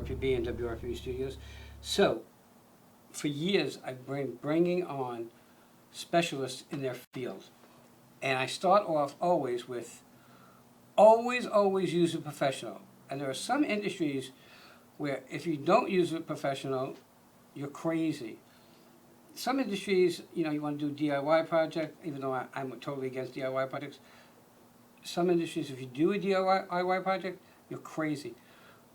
WRPB and WRPB Studios. So, for years, I've been bringing on specialists in their field. And I start off always with, always use a professional. And there are some industries where if you don't use a professional, you're crazy. Some industries, you know, you want to do DIY project, even though I'm totally against DIY projects. Some industries, if you do a DIY project, you're crazy.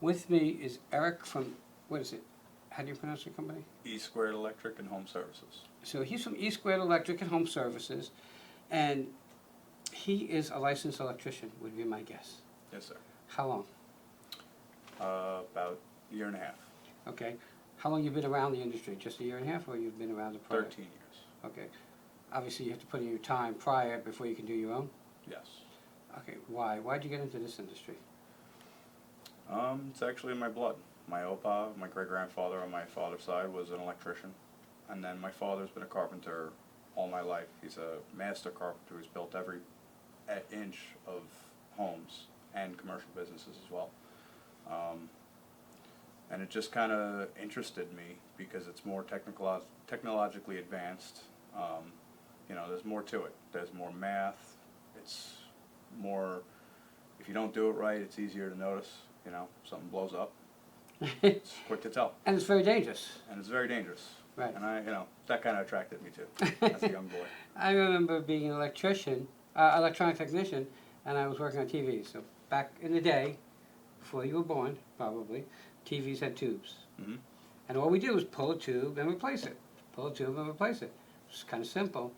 With me is Eric from, what is it? How do you pronounce your company? E Squared Electric and Home Services. So he's from E Squared Electric and Home Services, and he is a licensed electrician, would be my guess. Yes, sir. How long? About a year and a half. Okay. How long you been around the industry? Just a year and a half, or you've been around the prior? 13 years. Okay. Obviously, you have to put in your time prior before you can do your own? Yes. Okay. Why? Why'd you get into this industry? It's actually in my blood. My opa, my great-grandfather on my father's side was an electrician. And then my father's been a carpenter all my life. He's a master carpenter who's built every inch of homes and commercial businesses as well. And it just kind of interested me because it's more technologically advanced. You know, there's more to it. There's more math. It's more, if you don't do it right, it's easier to notice. You know, something blows up. It's quick to tell. And it's very dangerous. And it's very dangerous. Right. And that kind of attracted me too, as a young boy. I remember being an electrician, electronic technician, and I was working on TVs. So back in the day, before you were born, probably, TVs had tubes. Mm-hmm. And all we did was pull a tube and replace it. Pull a tube and replace it. It's kind of simple.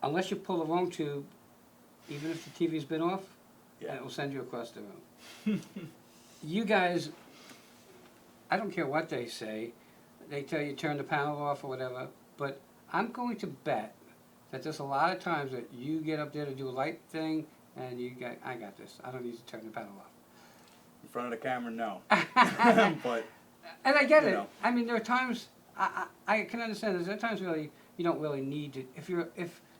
Unless you pull the wrong tube, even if the TV's been off, Yeah. it will send you across the room. You guys, I don't care what they say, they tell you turn the panel off or whatever, but I'm going to bet that there's a lot of times that you get up there to do a light thing and I got this, I don't need to turn the panel off. In front of the camera, no. But and I get it. know. I mean, there are times I can understand. There are times really you don't really need to. If you're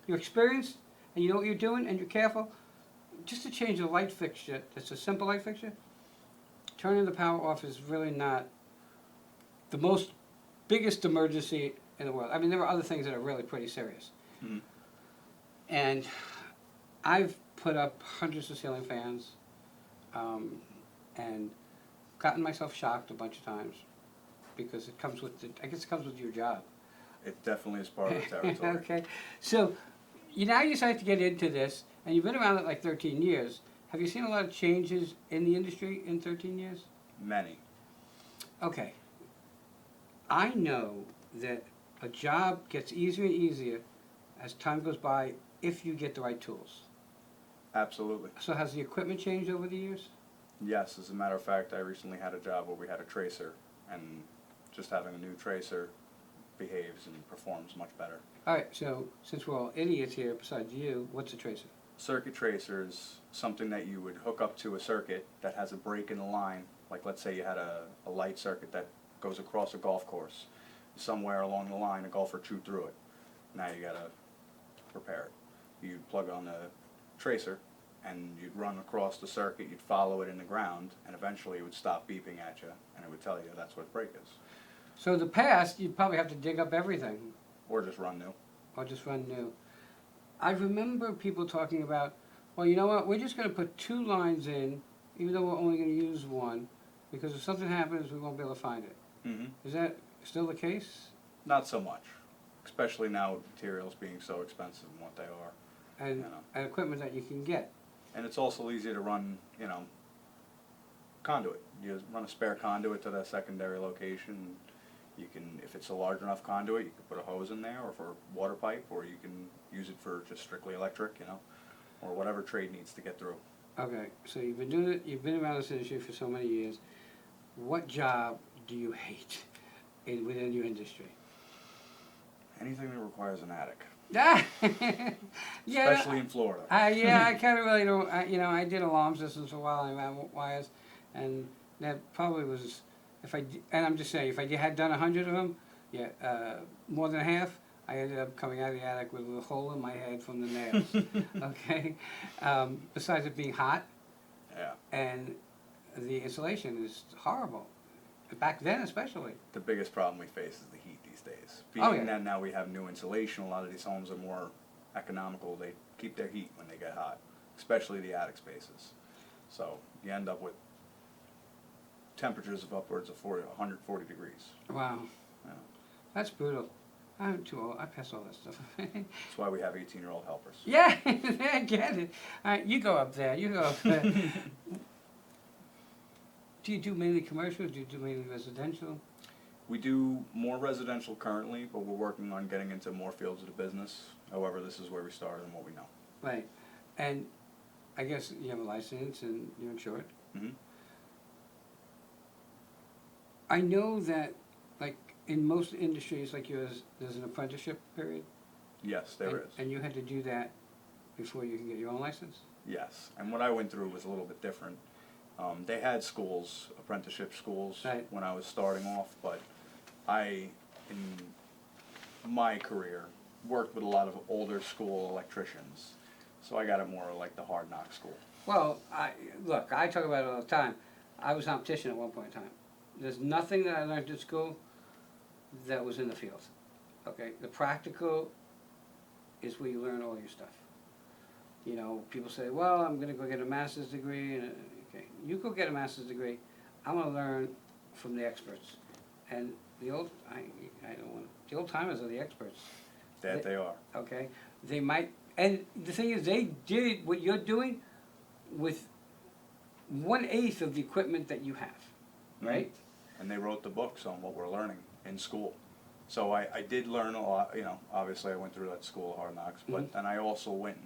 experienced and you know what you're doing and you're careful, just to change a light fixture. That's a simple light fixture. Turning the power off is really not the biggest emergency in the world. I mean, there are other things that are really pretty serious. Mm-hmm. And I've put up hundreds of ceiling fans, and gotten myself shocked a bunch of times because it comes with I guess it comes with your job. it definitely is part of the territory. Okay, so now you decide to get into this, and you've been around it like 13 years. Have you seen a lot of changes in the industry in 13 years? Many. Okay. I know that a job gets easier and easier as time goes by if you get the right tools. Absolutely. So has the equipment changed over the years? Yes, as a matter of fact, I recently had a job where we had a tracer, and just having a new tracer behaves and performs much better. All right, so since we're all idiots here besides you, what's a tracer? Circuit tracer is something that you would hook up to a circuit that has a break in the line. Like let's say you had a light circuit that goes across a golf course. Somewhere along the line a golfer chewed through it. Now you gotta repair it. You'd plug on the tracer and you'd run across the circuit, you'd follow it in the ground, and eventually it would stop beeping at you and it would tell you that's what break is. So in the past, you'd probably have to dig up everything. Or just run new. Or just run new. I remember people talking about, well, you know what, we're just going to put 2 lines in, even though we're only going to use 1, because if something happens, we won't be able to find it. Mm-hmm. Is that still the case? Not so much, especially now with materials being so expensive and what they are. And, You know. and equipment that you can get. And it's also easier to run, conduit. You run a spare conduit to that secondary location. You can, if it's a large enough conduit, you can put a hose in there, or for water pipe, or you can use it for just strictly electric, or whatever trade needs to get through. Okay, so you've been doing it, you've been around this industry for so many years. What job do you hate within your industry? Anything that requires an attic, Yeah, especially in Florida. yeah, I kind of really don't. I did alarm systems for a while. I ran wires, and that probably was, and I'm just saying, if I had done 100 of them, yeah, more than half, I ended up coming out of the attic with a hole in my head from the nails. Okay, besides it being hot, Yeah. and the insulation is horrible. back then especially. The biggest problem we face is the heat these days. Oh, Being yeah. that now we have new insulation, a lot of these homes are more economical. They keep their heat when they get hot, especially the attic spaces. So you end up with temperatures of upwards of 140 degrees. Wow, You know. that's brutal. I'm too old, I pass all that stuff. That's why we have 18-year-old helpers. Yeah, I get it. All right, you go up there, you go up there. Do you do mainly commercial, do you do mainly residential? We do more residential currently, but we're working on getting into more fields of the business. However, this is where we started and what we know. Right, and I guess you have a license and you're insured? Hmm. I know that, like, in most industries like yours, there's an apprenticeship period? Yes, there is. And you had to do that before you can get your own license? Yes, and what I went through was a little bit different. They had schools, apprenticeship schools, Right. when I was starting off, but I, in my career, worked with a lot of older school electricians. So I got it more like the hard knock school. Well, look, I talk about it all the time. I was an optician at one point in time. There's nothing that I learned at school that was in the field. Okay, the practical is where you learn all your stuff. You know, people say, well, I'm gonna go get a master's degree, and okay, you go get a master's degree. I'm gonna learn from the experts. And the old, I don't want, the old timers are the experts. That they are. Okay, they might, and the thing is, they did what you're doing with 1/8 of the equipment that you have, right? And they wrote the books on what we're learning in school. So I did learn a lot, you know, obviously I went through that school of hard knocks, but then I also went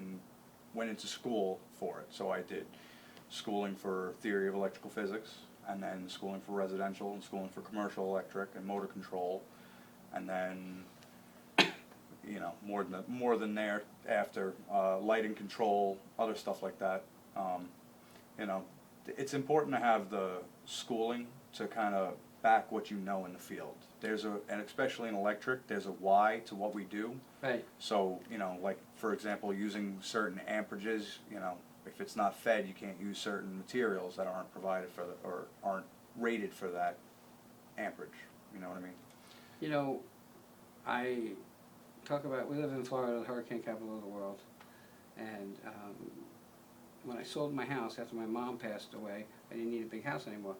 into school for it. So I did schooling for theory of electrical physics, and then schooling for residential, and schooling for commercial electric and motor control, and then, you know, more than there after, lighting control, other stuff like that. You know, it's important to have the schooling to kind of back what you know in the field. And especially in electric, there's a why to what we do. Right. So, you know, like, for example, using certain amperages, you know, if it's not fed, you can't use certain materials that aren't provided for or aren't rated for that amperage. You know what I mean? You know, I talk about, we live in Florida, the hurricane capital of the world, and when I sold my house after my mom passed away, I didn't need a big house anymore.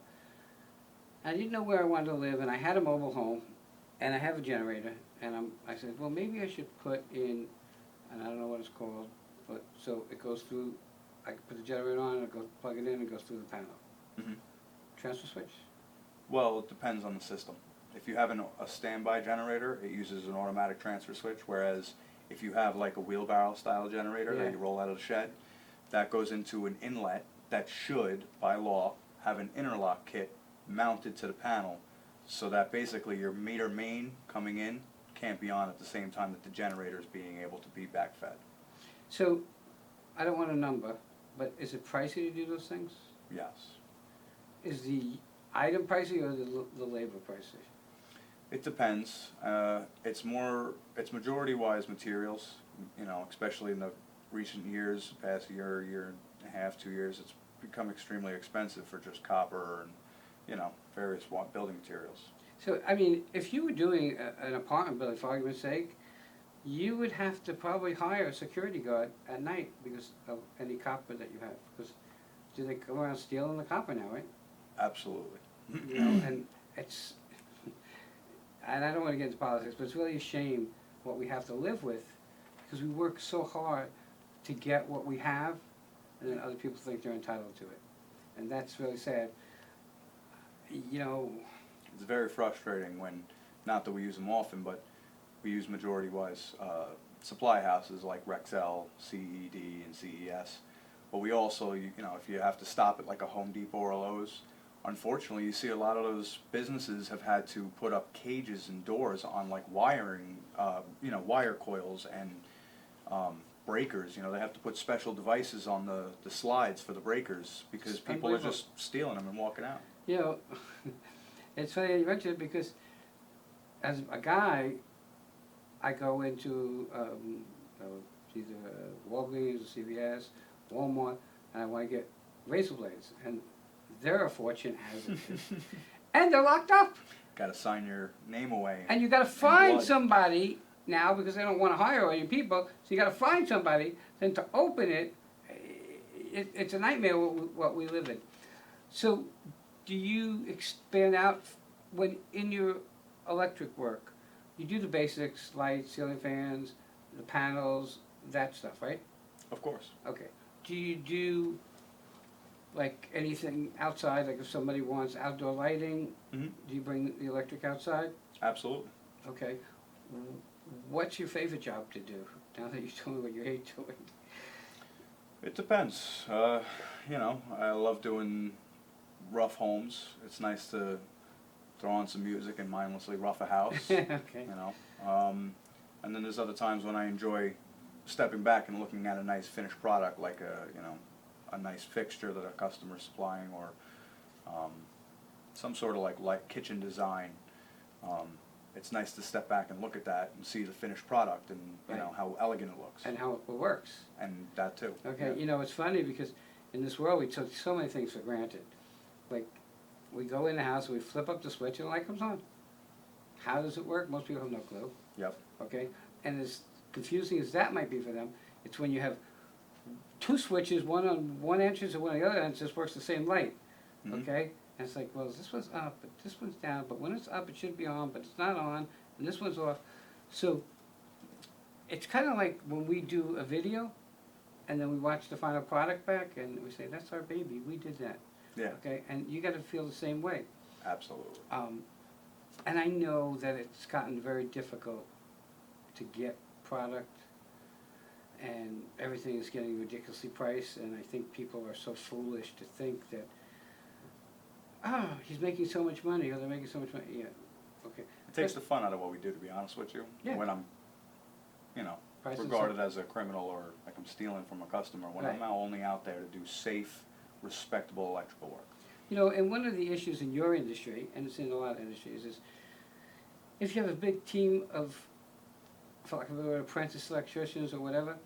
I didn't know where I wanted to live, and I had a mobile home, and I have a generator, and I said, well, maybe I should put in, and I don't know what it's called, but so it goes through, I can put the generator on, and plug it in, and it goes through the panel. Mm-hmm. Transfer switch? Well, it depends on the system. If you have a standby generator, it uses an automatic transfer switch, whereas if you have like a wheelbarrow style generator Yeah. that you roll out of the shed, that goes into an inlet that should, by law, have an interlock kit mounted to the panel, so that basically your meter main coming in can't be on at the same time that the generator is being able to be backfed. So, I don't want a number, but is it pricey to do those things? Yes. Is the item pricey or the labor pricey? It depends. It's majority-wise materials, you know, especially in the recent years, past year and a half, 2 years, it's become extremely expensive for just copper and, you know, various building materials. So, I mean, if you were doing an apartment building, for argument's sake, you would have to probably hire a security guard at night because of any copper that you have. Because do they come around stealing the copper now, right? Absolutely. You know, and it's, and I don't want to get into politics, but it's really a shame what we have to live with because we work so hard to get what we have, and then other people think they're entitled to it. And that's really sad. You know, It's very frustrating when, not that we use them often, but we use majority-wise supply houses like Rexel, CED, and CES. But we also, you know, if you have to stop at like a Home Depot or a Lowe's, unfortunately, you see a lot of those businesses have had to put up cages and doors on like wiring, you know, wire coils and breakers. You know, they have to put special devices on the slides for the breakers because It's people are unbelievable. just stealing them and walking out. you know, it's funny you mention it because as a guy, I go into either Walgreens or CVS, Walmart, and I want to get razor blades, and they're a fortune as it is. And they're locked up. Gotta sign your name away. And you gotta find blood. somebody now, because they don't wanna hire all your people, so you gotta find somebody, then to open it, it's a nightmare what we live in. So, do you expand out when, in your electric work, you do the basics, lights, ceiling fans, the panels, that stuff, right? Of course. Okay. Do you do, like, anything outside, like if somebody wants outdoor lighting, Mm-hmm. do you bring the electric outside? Absolutely. Okay. What's your favorite job to do, now that you're doing what you hate doing? It depends. You know, I love doing rough homes. It's nice to throw on some music and mindlessly rough a house. Okay. You know, and then there's other times when I enjoy stepping back and looking at a nice finished product, like a nice fixture that a customer's supplying, or some sort of like kitchen design. It's nice to step back and look at that and see the finished product and you Right. know how elegant it looks, And how it works. and that too. Okay, Yeah. you know, it's funny because in this world we took so many things for granted. Like, we go in the house, we flip up the switch and the light comes on. How does it work? Most people have no clue. Yep. Okay? And as confusing as that might be for them, it's when you have two switches, one on one entrance and one on the other entrance, just works the same light. Mhm. Okay? And it's like, well, this one's up, but this one's down, but when it's up it should be on, but it's not on, and this one's off. So, it's kind of like when we do a video, and then we watch the final product back, and we say, that's our baby, we did that. Yeah. Okay, and you gotta feel the same way. Absolutely. And I know that it's gotten very difficult to get product, and everything is getting ridiculously priced, and I think people are so foolish to think that, he's making so much money, or they're making so much money, yeah, okay. It takes the fun out of what we do, to be honest with you. Yeah. When I'm, you know, Price and regarded as a criminal or like I'm stealing from a customer, when I'm Right. now only out there to do safe, respectable electrical work. You know, and one of the issues in your industry, and it's in a lot of industries, is if you have a big team of, for lack of a better word, apprentice electricians or whatever,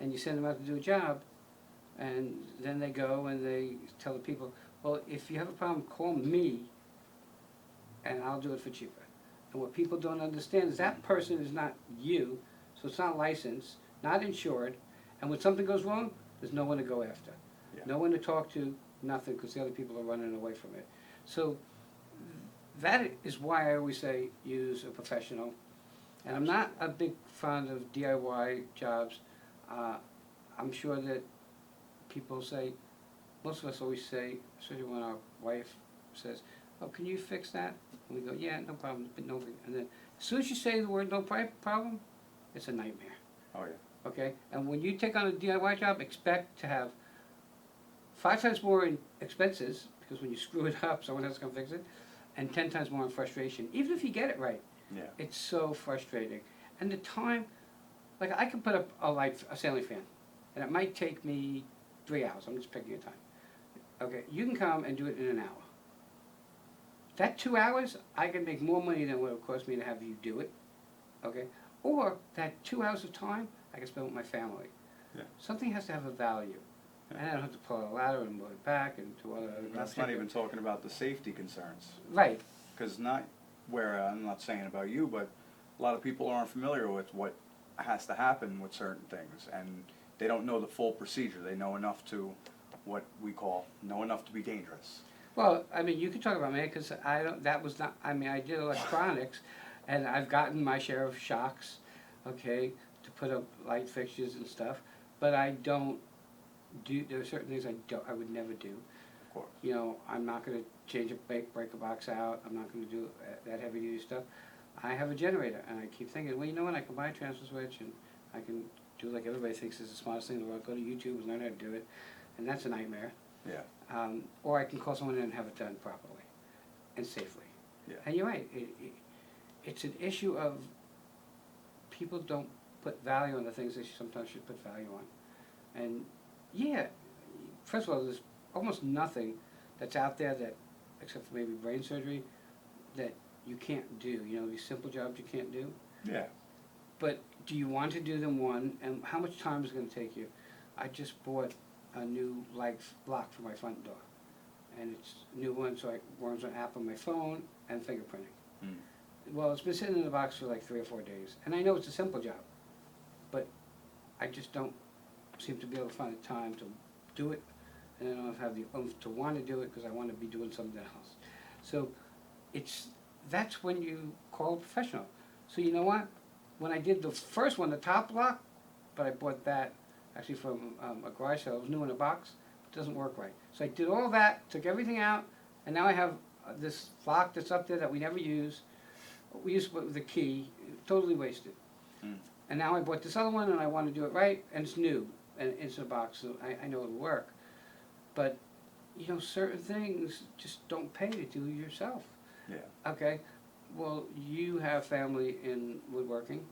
and you send them out to do a job, and then they go and they tell the people, well, if you have a problem, call me, and I'll do it for cheaper. And what people don't understand is that person is not you, so it's not licensed, not insured, and when something goes wrong, there's no one to go after. Yeah. No one to talk to, nothing, because the other people are running away from it. So that is why I always say use a professional. And I'm not a big fan of DIY jobs. I'm sure that people say, most of us always say, especially when our wife says, oh, can you fix that? And we go, yeah, no problem, but no, and then as soon as you say the word no problem, it's a nightmare. Oh yeah. Okay, and when you take on a DIY job, expect to have 5 times more in expenses, because when you screw it up, someone has to come fix it, and 10 times more in frustration, even if you get it right. Yeah. It's so frustrating. And the time, like I can put up a ceiling fan, and it might take me 3 hours, I'm just picking a time. Okay, you can come and do it in an hour. That 2 hours, I can make more money than what it would cost me to have you do it, okay? Or that 2 hours of time, I can spend with my family. Yeah. Something has to have a value. And I don't have to pull out a ladder and move it back and do other. That's not even talking about the safety concerns. Right. Because I'm not saying about you, but a lot of people aren't familiar with what has to happen with certain things, and they don't know the full procedure. They know enough to, what we know enough to be dangerous. Well, I mean, you could talk about me, because I did electronics, and I've gotten my share of shocks, okay, to put up light fixtures and stuff, but I don't there are certain things I would never do. Of course. You know, I'm not gonna change break a box out, I'm not gonna do that heavy duty stuff. I have a generator, and I keep thinking, well, you know what, I can buy a transfer switch, and I can do like everybody thinks is the smartest thing in the world, go to YouTube and learn how to do it, and that's a nightmare. Yeah. Or I can call someone in and have it done properly and safely. Yeah. And you're right, it's an issue of people don't put value on the things they sometimes should put value on. And yeah, first of all, there's almost nothing that's out there that, except for maybe brain surgery, that you can't do. You know, these simple jobs you can't do. Yeah. But do you want to do them, one, and how much time is it going to take you? I just bought a new lock for my front door. and it's a new one, so it runs an app on my phone and fingerprinting. Mm. Well, it's been sitting in the box for like 3 or 4 days, and I know it's a simple job, but I just don't seem to be able to find the time to do it, and I don't have the oomph to want to do it, because I want to be doing something else. So that's when you call a professional. So you know what? When I did the first one, the top lock, but I bought that actually from a garage sale, it was new in a box, it doesn't work right. So I did all that, took everything out, and now I have this lock that's up there that we never use. We used with the key, totally wasted. Mm. And now I bought this other one, and I want to do it right, and it's new, and it's in a box, so I know it'll work. But, you know, certain things just don't pay to do yourself. Yeah. Okay, well, you have family in woodworking,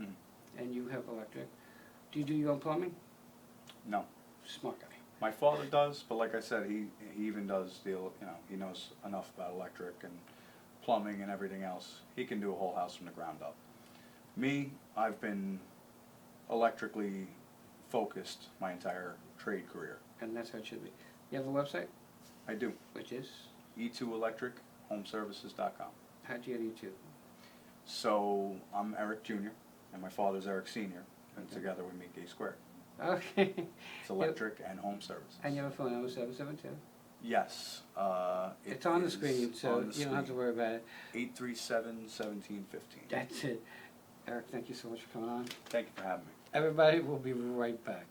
Mm. and you have electric. Do you do your own plumbing? No. Smart guy. My father does, but like I said, he even does deal, you know, he knows enough about electric and plumbing and everything else. He can do a whole house from the ground up. Me, I've been electrically focused my entire trade career. And that's how it should be. You have a website, I do. which is, E2electrichomeservices.com. how'd you get E2? So I'm Eric Jr. and my father's Eric Sr. and Okay. together we make A Squared. Okay. It's electric and home services. And you have a phone number, 772? Yes. It's on the is screen, so on the you don't have to screen. worry about it. 837-1715. That's it. Eric, thank you so much for coming on. Thank you for having me. Everybody, we'll be right back.